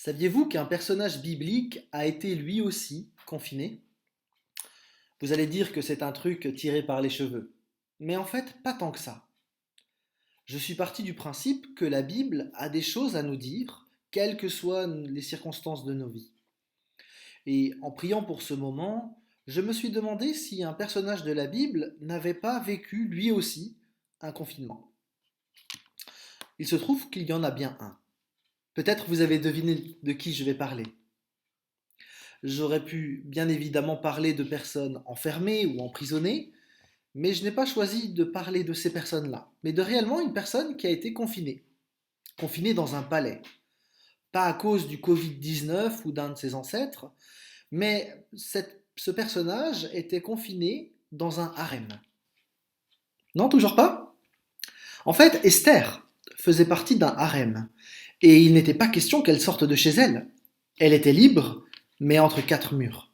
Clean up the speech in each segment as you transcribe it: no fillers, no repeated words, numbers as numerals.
Saviez-vous qu'un personnage biblique a été lui aussi confiné? Vous allez dire que c'est un truc tiré par les cheveux. Mais en fait, pas tant que ça. Je suis parti du principe que la Bible a des choses à nous dire, quelles que soient les circonstances de nos vies. Et en priant pour ce moment, je me suis demandé si un personnage de la Bible n'avait pas vécu lui aussi un confinement. Il se trouve qu'il y en a bien un. Peut-être vous avez deviné de qui je vais parler. J'aurais pu bien évidemment parler de personnes enfermées ou emprisonnées, mais je n'ai pas choisi de parler de ces personnes-là, mais de réellement une personne qui a été confinée, confinée dans un palais. Pas à cause du Covid-19 ou d'un de ses ancêtres, mais ce personnage était confiné dans un harem. Non, toujours pas? En fait, Esther faisait partie d'un harem, et il n'était pas question qu'elle sorte de chez elle. Elle était libre, mais entre quatre murs.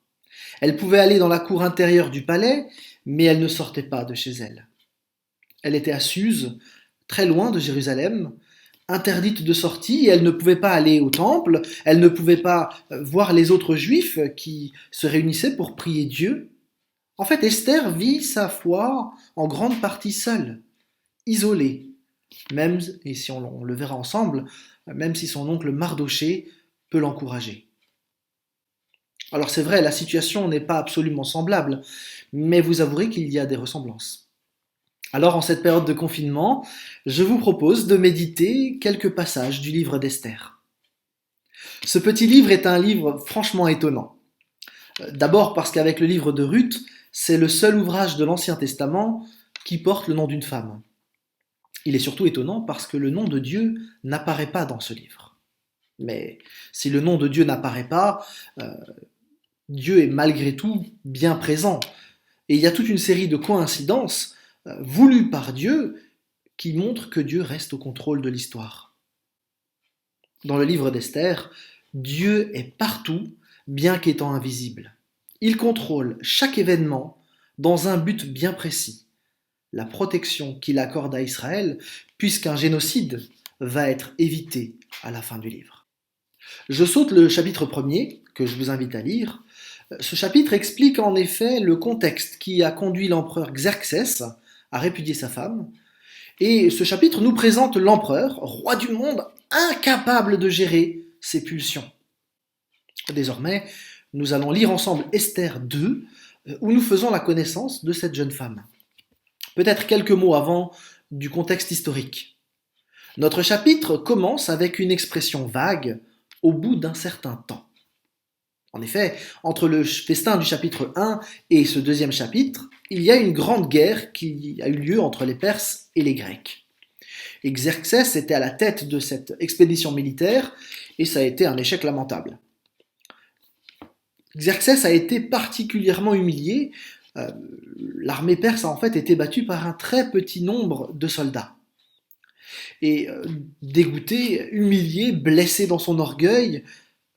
Elle pouvait aller dans la cour intérieure du palais, mais elle ne sortait pas de chez elle. Elle était à Suse, très loin de Jérusalem, interdite de sortie, et elle ne pouvait pas aller au temple, elle ne pouvait pas voir les autres juifs qui se réunissaient pour prier Dieu. En fait, Esther vit sa foi en grande partie seule, isolée, même, et si on le verra ensemble, même si son oncle Mardoché peut l'encourager. Alors c'est vrai, la situation n'est pas absolument semblable, mais vous avouerez qu'il y a des ressemblances. Alors en cette période de confinement, je vous propose de méditer quelques passages du livre d'Esther. Ce petit livre est un livre franchement étonnant. D'abord parce qu'avec le livre de Ruth, c'est le seul ouvrage de l'Ancien Testament qui porte le nom d'une femme. Il est surtout étonnant parce que le nom de Dieu n'apparaît pas dans ce livre. Mais si le nom de Dieu n'apparaît pas, Dieu est malgré tout bien présent. Et il y a toute une série de coïncidences voulues par Dieu qui montrent que Dieu reste au contrôle de l'histoire. Dans le livre d'Esther, Dieu est partout, bien qu'étant invisible. Il contrôle chaque événement dans un but bien précis, la protection qu'il accorde à Israël, puisqu'un génocide va être évité à la fin du livre. Je saute le chapitre 1er, que je vous invite à lire. Ce chapitre explique en effet le contexte qui a conduit l'empereur Xerxès à répudier sa femme, et ce chapitre nous présente l'empereur, roi du monde, incapable de gérer ses pulsions. Désormais, nous allons lire ensemble Esther 2, où nous faisons la connaissance de cette jeune femme. Peut-être quelques mots avant du contexte historique. Notre chapitre commence avec une expression vague, au bout d'un certain temps. En effet, entre le festin du chapitre 1 et ce deuxième chapitre, il y a une grande guerre qui a eu lieu entre les Perses et les Grecs. Et Xerxès était à la tête de cette expédition militaire et ça a été un échec lamentable. Xerxès a été particulièrement humilié. L'armée perse a en fait été battue par un très petit nombre de soldats. Et dégoûté, humilié, blessé dans son orgueil,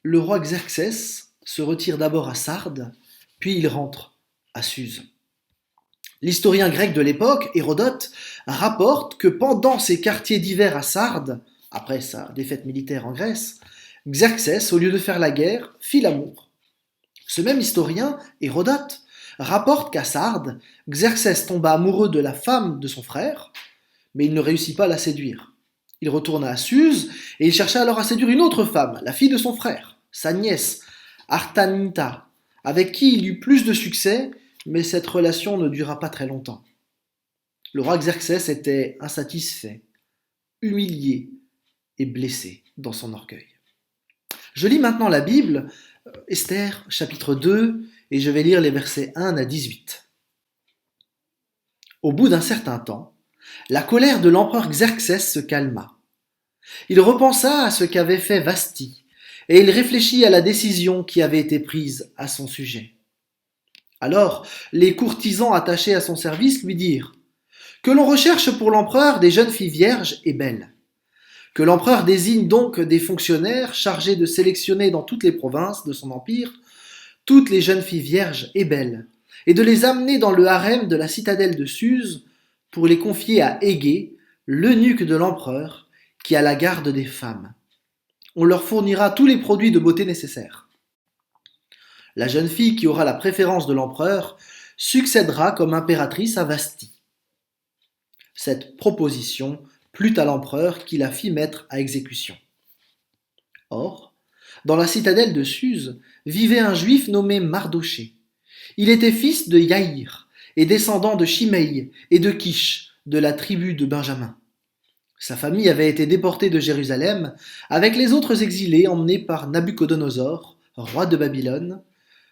le roi Xerxès se retire d'abord à Sardes, puis il rentre à Suse. L'historien grec de l'époque, Hérodote, rapporte que pendant ses quartiers d'hiver à Sardes, après sa défaite militaire en Grèce, Xerxès, au lieu de faire la guerre, fit l'amour. Ce même historien, Hérodote, rapporte qu'à Sardes, Xerxès tomba amoureux de la femme de son frère, mais il ne réussit pas à la séduire. Il retourna à Suse et il chercha alors à séduire une autre femme, la fille de son frère, sa nièce, Artanita, avec qui il eut plus de succès, mais cette relation ne dura pas très longtemps. Le roi Xerxès était insatisfait, humilié et blessé dans son orgueil. Je lis maintenant la Bible, Esther chapitre 2, et je vais lire les versets 1 à 18. Au bout d'un certain temps, la colère de l'empereur Xerxès se calma. Il repensa à ce qu'avait fait Vasti, et il réfléchit à la décision qui avait été prise à son sujet. Alors, les courtisans attachés à son service lui dirent que l'on recherche pour l'empereur des jeunes filles vierges et belles, que l'empereur désigne donc des fonctionnaires chargés de sélectionner dans toutes les provinces de son empire toutes les jeunes filles vierges et belles, et de les amener dans le harem de la citadelle de Suse pour les confier à Égée, l'eunuque de l'empereur, qui a la garde des femmes. On leur fournira tous les produits de beauté nécessaires. La jeune fille qui aura la préférence de l'empereur succédera comme impératrice à Vasti. Cette proposition plut à l'empereur qui la fit mettre à exécution. Or, dans la citadelle de Suse vivait un juif nommé Mardochée. Il était fils de Yaïr et descendant de Shimei et de Kish, de la tribu de Benjamin. Sa famille avait été déportée de Jérusalem avec les autres exilés emmenés par Nabuchodonosor, roi de Babylone,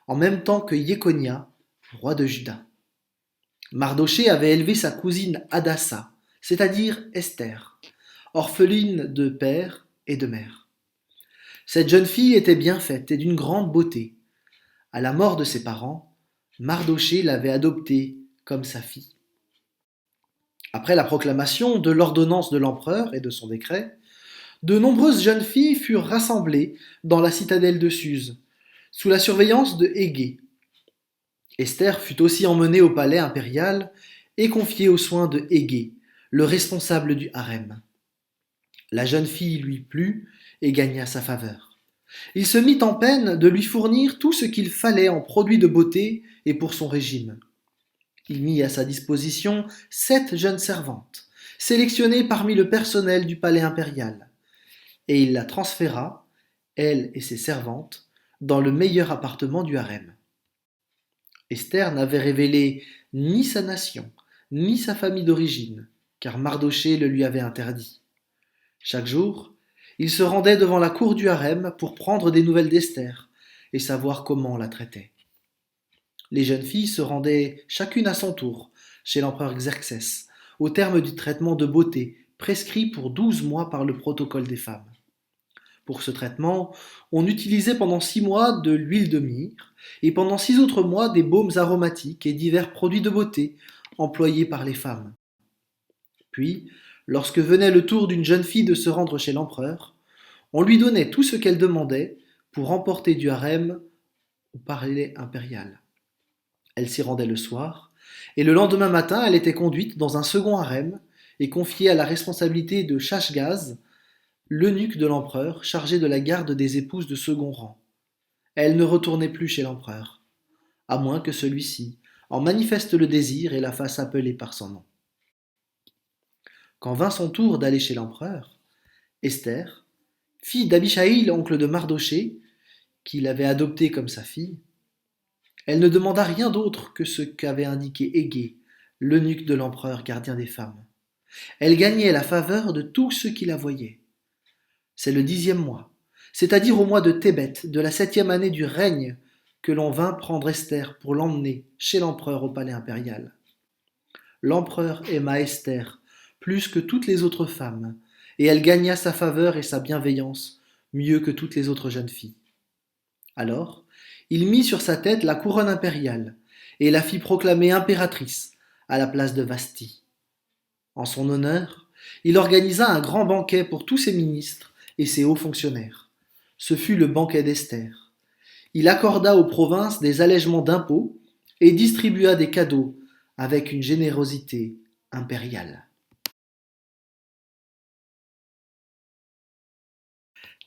en même temps que Jéconia, roi de Juda. Mardochée avait élevé sa cousine Hadassa, c'est-à-dire Esther, orpheline de père et de mère. Cette jeune fille était bien faite et d'une grande beauté. À la mort de ses parents, Mardochée l'avait adoptée comme sa fille. Après la proclamation de l'ordonnance de l'empereur et de son décret, de nombreuses jeunes filles furent rassemblées dans la citadelle de Suse, sous la surveillance de Égée. Esther fut aussi emmenée au palais impérial et confiée aux soins de Égée, le responsable du harem. La jeune fille lui plut et gagna sa faveur. Il se mit en peine de lui fournir tout ce qu'il fallait en produits de beauté et pour son régime. Il mit à sa disposition 7 jeunes servantes, sélectionnées parmi le personnel du palais impérial, et il la transféra, elle et ses servantes, dans le meilleur appartement du harem. Esther n'avait révélé ni sa nation, ni sa famille d'origine, car Mardochée le lui avait interdit. Chaque jour, il se rendait devant la cour du harem pour prendre des nouvelles d'Esther et savoir comment on la traitait. Les jeunes filles se rendaient chacune à son tour chez l'empereur Xerxès, au terme du traitement de beauté prescrit pour 12 mois par le protocole des femmes. Pour ce traitement, on utilisait pendant 6 mois de l'huile de myrrhe et pendant 6 autres mois des baumes aromatiques et divers produits de beauté employés par les femmes. Puis, lorsque venait le tour d'une jeune fille de se rendre chez l'empereur, on lui donnait tout ce qu'elle demandait pour emporter du harem au palais impérial. Elle s'y rendait le soir, et le lendemain matin, elle était conduite dans un second harem et confiée à la responsabilité de Shashgaz, l'eunuque de l'empereur chargé de la garde des épouses de second rang. Elle ne retournait plus chez l'empereur, à moins que celui-ci en manifeste le désir et la fasse appeler par son nom. Quand vint son tour d'aller chez l'empereur, Esther, fille d'Abishaïl, oncle de Mardochée, qui l'avait adoptée comme sa fille, elle ne demanda rien d'autre que ce qu'avait indiqué Égée, l'eunuque de l'empereur gardien des femmes. Elle gagnait la faveur de tous ceux qui la voyaient. C'est le 10e mois, c'est-à-dire au mois de Tébet, de la 7e année du règne, que l'on vint prendre Esther pour l'emmener chez l'empereur au palais impérial. L'empereur aima Esther plus que toutes les autres femmes, et elle gagna sa faveur et sa bienveillance mieux que toutes les autres jeunes filles. Alors, il mit sur sa tête la couronne impériale et la fit proclamer impératrice à la place de Vasti. En son honneur, il organisa un grand banquet pour tous ses ministres et ses hauts fonctionnaires. Ce fut le banquet d'Esther. Il accorda aux provinces des allègements d'impôts et distribua des cadeaux avec une générosité impériale.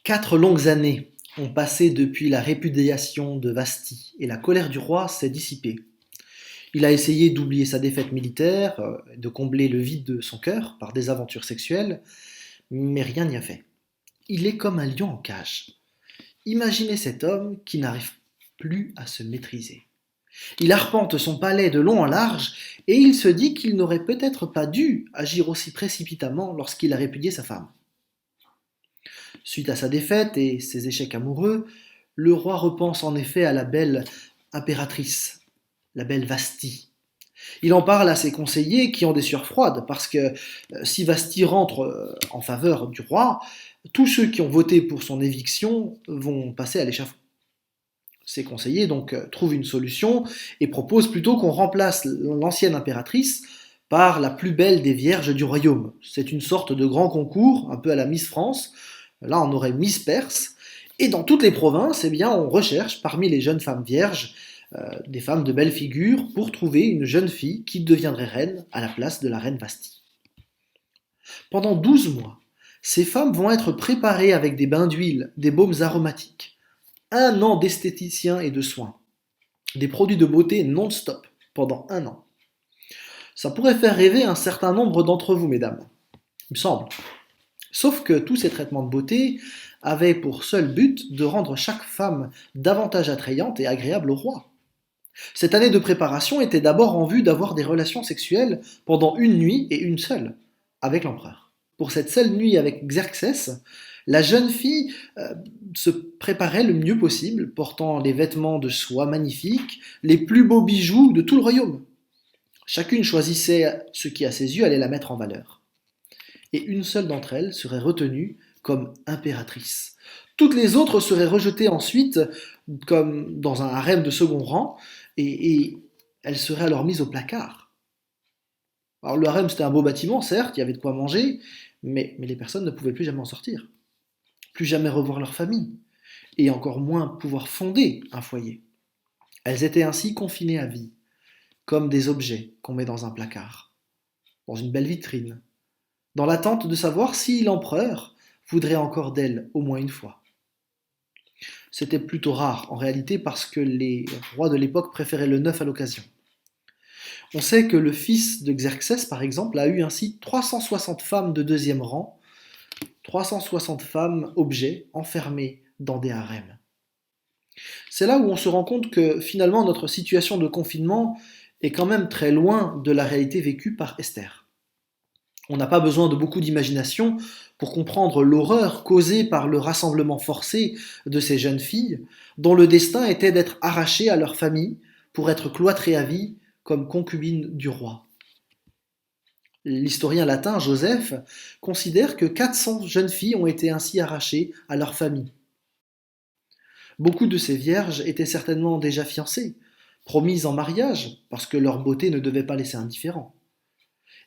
4 longues années ont passé depuis la répudiation de Vasti et la colère du roi s'est dissipée. Il a essayé d'oublier sa défaite militaire, de combler le vide de son cœur par des aventures sexuelles, mais rien n'y a fait. Il est comme un lion en cage. Imaginez cet homme qui n'arrive plus à se maîtriser. Il arpente son palais de long en large et il se dit qu'il n'aurait peut-être pas dû agir aussi précipitamment lorsqu'il a répudié sa femme. Suite à sa défaite et ses échecs amoureux, le roi repense en effet à la belle impératrice, la belle Vasti. Il en parle à ses conseillers qui ont des sueurs froides, parce que si Vasti rentre en faveur du roi, tous ceux qui ont voté pour son éviction vont passer à l'échafaud. Ses conseillers donc trouvent une solution et proposent plutôt qu'on remplace l'ancienne impératrice par la plus belle des vierges du royaume. C'est une sorte de grand concours, un peu à la Miss France. Là, on aurait Miss Perse. Et dans toutes les provinces, eh bien, on recherche parmi les jeunes femmes vierges des femmes de belle figure pour trouver une jeune fille qui deviendrait reine à la place de la reine Vasti. Pendant 12 mois, Ces femmes vont être préparées avec des bains d'huile, des baumes aromatiques, 1 an d'esthéticien et de soins, des produits de beauté non-stop pendant 1 an. Ça pourrait faire rêver un certain nombre d'entre vous, mesdames, il me semble. Sauf que tous ces traitements de beauté avaient pour seul but de rendre chaque femme davantage attrayante et agréable au roi. Cette année de préparation était d'abord en vue d'avoir des relations sexuelles pendant une nuit et une seule avec l'empereur. Pour cette seule nuit avec Xerxès, la jeune fille se préparait le mieux possible, portant les vêtements de soie magnifiques, les plus beaux bijoux de tout le royaume. Chacune choisissait ce qui, à ses yeux, allait la mettre en valeur. Et une seule d'entre elles serait retenue comme impératrice. Toutes les autres seraient rejetées ensuite comme dans un harem de second rang, et elles seraient alors mises au placard. Alors le harem c'était un beau bâtiment, certes, il y avait de quoi manger, mais les personnes ne pouvaient plus jamais en sortir, plus jamais revoir leur famille, et encore moins pouvoir fonder un foyer. Elles étaient ainsi confinées à vie, comme des objets qu'on met dans un placard, dans une belle vitrine, dans l'attente de savoir si l'empereur voudrait encore d'elles au moins une fois. C'était plutôt rare en réalité parce que les rois de l'époque préféraient le neuf à l'occasion. On sait que le fils de Xerxès, par exemple, a eu ainsi 360 femmes de deuxième rang, 360 femmes objets enfermées dans des harems. C'est là où on se rend compte que finalement notre situation de confinement est quand même très loin de la réalité vécue par Esther. On n'a pas besoin de beaucoup d'imagination pour comprendre l'horreur causée par le rassemblement forcé de ces jeunes filles, dont le destin était d'être arrachées à leur famille pour être cloîtrées à vie comme concubines du roi. L'historien latin Joseph considère que 400 jeunes filles ont été ainsi arrachées à leur famille. Beaucoup de ces vierges étaient certainement déjà fiancées, promises en mariage, parce que leur beauté ne devait pas laisser indifférent.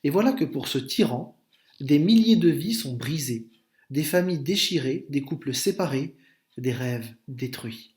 Et voilà que pour ce tyran, des milliers de vies sont brisées, des familles déchirées, des couples séparés, des rêves détruits.